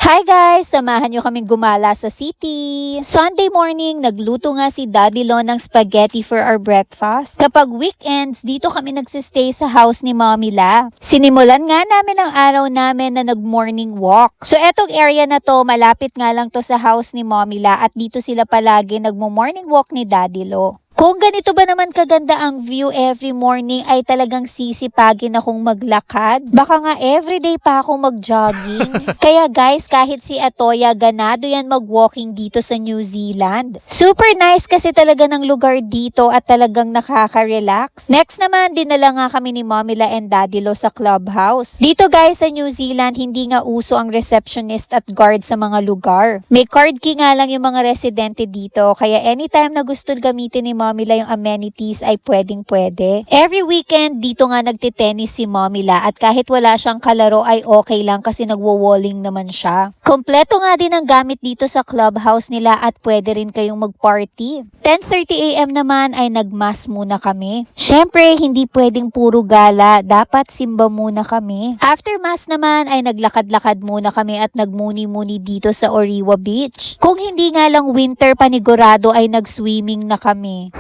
Hi guys! Samahan nyo kaming gumala sa city. Sunday morning, nagluto nga si Daddy Lo ng spaghetti for our breakfast. Kapag weekends, dito kami nagsistay sa house ni Mommy La. Sinimulan nga namin ang araw namin na nag-morning walk. So etong area na to, malapit nga lang to sa house ni Mommy La at dito sila palagi nagmo-morning walk ni Daddy Lo. Kung ganito ba naman kaganda ang view every morning ay talagang sisipagin akong maglakad. Baka nga everyday pa akong mag-jogging. Kaya guys, kahit si Atoya, ganado yan mag-walking dito sa New Zealand. Super nice kasi talaga ng lugar dito at talagang nakaka-relax. Next naman, dinala nga kami ni Mommy La and Daddy Lo sa clubhouse. Dito guys sa New Zealand, hindi nga uso ang receptionist at guard sa mga lugar. May card key nga lang yung mga residente dito, kaya anytime na gusto gamitin ni Mommy La yung amenities ay pwedeng-pwede. Every weekend, dito nga nagtitennis si Mommy La at kahit wala siyang kalaro ay okay lang kasi nagwo-walling naman siya. Kompleto nga din ang gamit dito sa clubhouse nila at pwede rin kayong mag-party. 10:30 AM naman ay nag-mass muna kami. Syempre, hindi pwedeng puro gala. Dapat simba muna kami. After mass naman ay naglakad-lakad muna kami at nagmuni-muni dito sa Orewa Beach. Kung hindi nga lang winter panigurado ay nag-swimming na kami.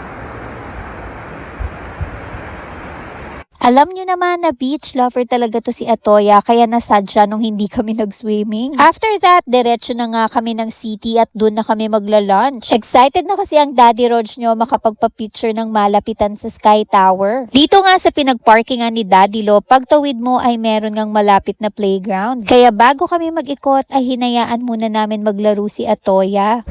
Alam nyo naman na beach lover talaga to si Atoya kaya nasad siya nung hindi kami nag-swimming. After that, diretso na nga kami ng city at doon na kami magla-lunch. Excited na kasi ang Daddy Rog nyo makapagpa-picture ng malapitan sa Sky Tower. Dito nga sa pinag-parkingan ni Daddy Lo, pagtawid mo ay meron ngang malapit na playground. Kaya bago kami mag-ikot ay hinayaan muna namin maglaro si Atoya.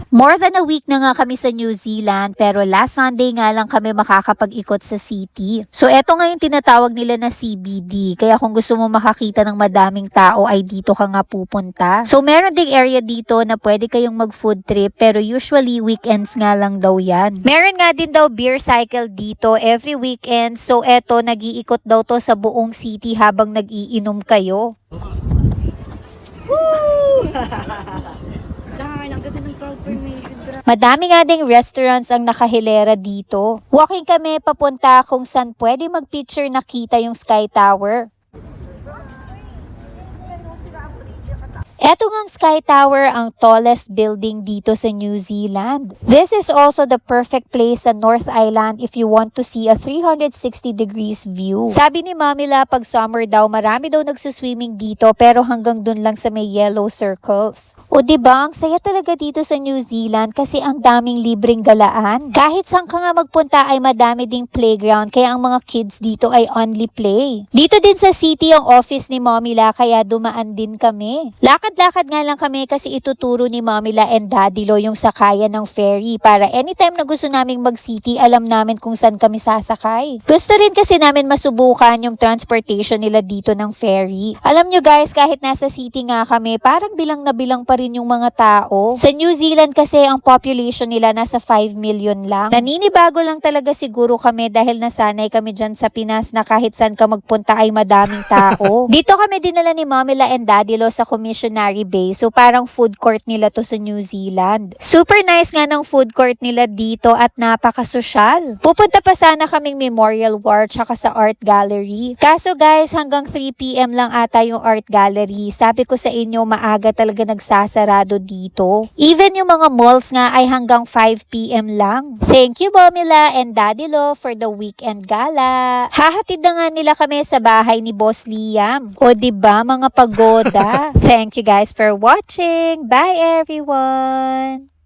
More than a week na nga kami sa New Zealand pero last Sunday nga lang kami makakapag-ikot sa city. So eto nga yung tinatawag nila na CBD. Kaya kung gusto mo makakita ng madaming tao ay dito ka nga pupunta. So meron ding area dito na pwede kayong mag-food trip pero usually weekends nga lang daw yan. Meron nga din daw beer cycle dito every weekend. So eto, nag-iikot daw to sa buong city habang nag-iinom kayo. Woo! Madami nga ding restaurants ang nakahilera dito. Walking kami papunta kung saan pwede mag-picture nakita yung Sky Tower. Eto ngang Sky Tower ang tallest building dito sa New Zealand. This is also the perfect place sa North Island if you want to see a 360 degrees view. Sabi ni Mommy La, pag summer daw, marami daw nagsuswimming dito pero hanggang dun lang sa may yellow circles. O diba, ang saya talaga dito sa New Zealand kasi ang daming libreng galaan. Kahit saan ka nga magpunta ay madami ding playground kaya ang mga kids dito ay only play. Dito din sa city ang office ni Mommy La kaya dumaan din kami. Lakad-lakad nga lang kami kasi ituturo ni Mommy La and Daddy Lo yung sakayan ng ferry para anytime na gusto naming mag-city, alam namin kung saan kami sasakay. Gusto rin kasi namin masubukan yung transportation nila dito ng ferry. Alam nyo guys, kahit nasa city nga kami, parang bilang na bilang pa rin yung mga tao. Sa New Zealand kasi ang population nila nasa 5 million lang. Naninibago lang talaga siguro kami dahil nasanay kami dyan sa Pinas na kahit saan ka magpunta ay madaming tao. Dito kami dinala ni Mommy La and Daddy Lo sa Commissioner Bay. So parang food court nila to sa New Zealand. Super nice nga ng food court nila dito at napaka-sosyal. Pupunta pa sana kaming Memorial War tsaka sa Art Gallery. Kaso guys, hanggang 3 PM lang ata yung Art Gallery. Sabi ko sa inyo, maaga talaga nagsasarado dito. Even yung mga malls nga ay hanggang 5 PM lang. Thank you Mommy La and Daddy Lo for the weekend gala. Hahatid na nga nila kami sa bahay ni Boss Liam. O diba mga pagoda? Thank you guys for watching. Bye everyone!